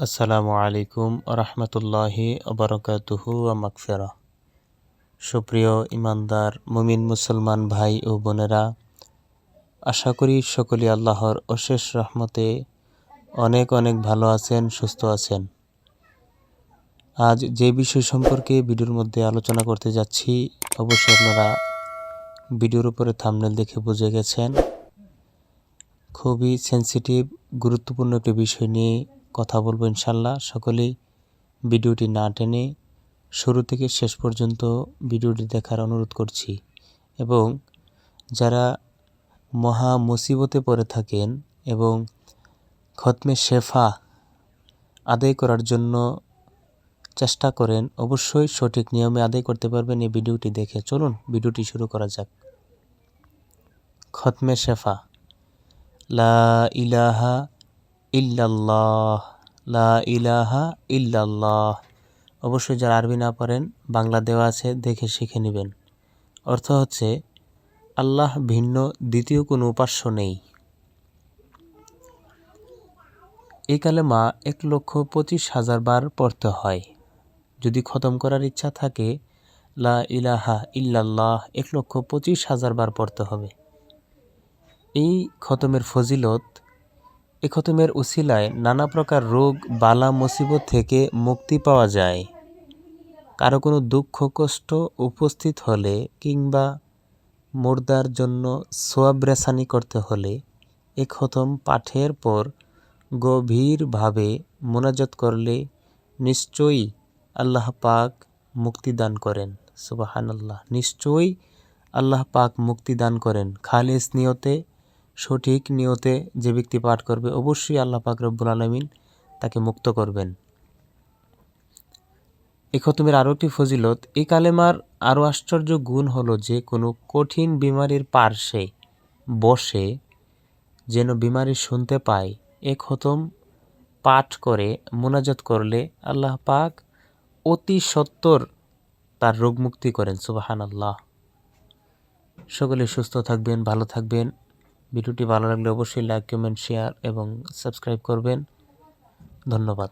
আসসালামু আলাইকুম রহমতুল্লাহি আবরকাতুহু ওয়া মাগফিরা। সুপ্রিয় ইমানদার মুমিন মুসলমান ভাই ও বোনেরা, আশা করি সকলেই আল্লাহর অশেষ রহমতে অনেক অনেক ভালো আছেন, সুস্থ আছেন। আজ যে বিষয় সম্পর্কে ভিডিওর মধ্যে আলোচনা করতে যাচ্ছি, অবশ্যই আপনারা ভিডিওর উপরে থাম্বনেল দেখে বুঝে গেছেন। খুবই সেনসিটিভ, গুরুত্বপূর্ণ একটি বিষয় নিয়ে কথা বলবো ইনশাল্লাহ। সকলেই ভিডিওটি না টেনে শুরু থেকে শেষ পর্যন্ত ভিডিওটি দেখার অনুরোধ করছি। এবং যারা মহা মুসিবতে পড়ে থাকেন এবং খতমে শেফা আদায় করার জন্য চেষ্টা করেন, অবশ্যই সঠিক নিয়মে আদায় করতে পারবেন এই ভিডিওটি দেখে। চলুন ভিডিওটি শুরু করা যাক। খতমে শেফা, লা ইলাহা ইল্লাল্লাহ, লা ইলাহা ইল্লাল্লাহ। অবশ্যই যারা আরবি না পারেন, বাংলা দেওয়া আছে, দেখে শিখে নেবেন। অর্থ হচ্ছে আল্লাহ ভিন্ন দ্বিতীয় কোনো উপাস্য নেই। এই কালেমা 1,25,000 বার পড়তে হয়। যদি খতম করার ইচ্ছা থাকে, লা ইলাহা ইল্লাল্লাহ 1,25,000 বার পড়তে হবে। এই খতমের ফজিলত, এই খতমের উসিলায় নানা প্রকার রোগ বালা মুসিবত থেকে মুক্তি পাওয়া যায়। কারো কোনো দুঃখ কষ্ট উপস্থিত হলে কিংবা মুর্দার জন্য সোয়াব রেসানি করতে হলে এ খতম পাঠের পর গভীরভাবে মোনাজাত করলে নিশ্চয়ই আল্লাহ পাক মুক্তি দান করেন। সুবহানাল্লাহ, নিশ্চয়ই আল্লাহ পাক মুক্তি দান করেন। খালিস নিয়তে, সঠিক নিয়তে যে ব্যক্তি পাঠ করবে, অবশ্যই আল্লাহ পাক রব্বুল আলামিন তাকে মুক্ত করবেন। এই খতমের আরও একটি ফজিলত, এই কালেমার আরও আশ্চর্য গুণ হলো যে কোনো কঠিন বিমারির পার্শ্বে বসে যেন বিমারি শুনতে পায়। এ খতম পাঠ করে মোনাজাত করলে আল্লাহ পাক অতি সত্বর তার রোগ মুক্তি করেন। সুবহানাল্লাহ। সকলে সুস্থ থাকবেন, ভালো থাকবেন। ভিডিওটি ভালো লাগলে অবশ্যই লাইক, কমেন্ট, শেয়ার এবং সাবস্ক্রাইব করবেন। ধন্যবাদ।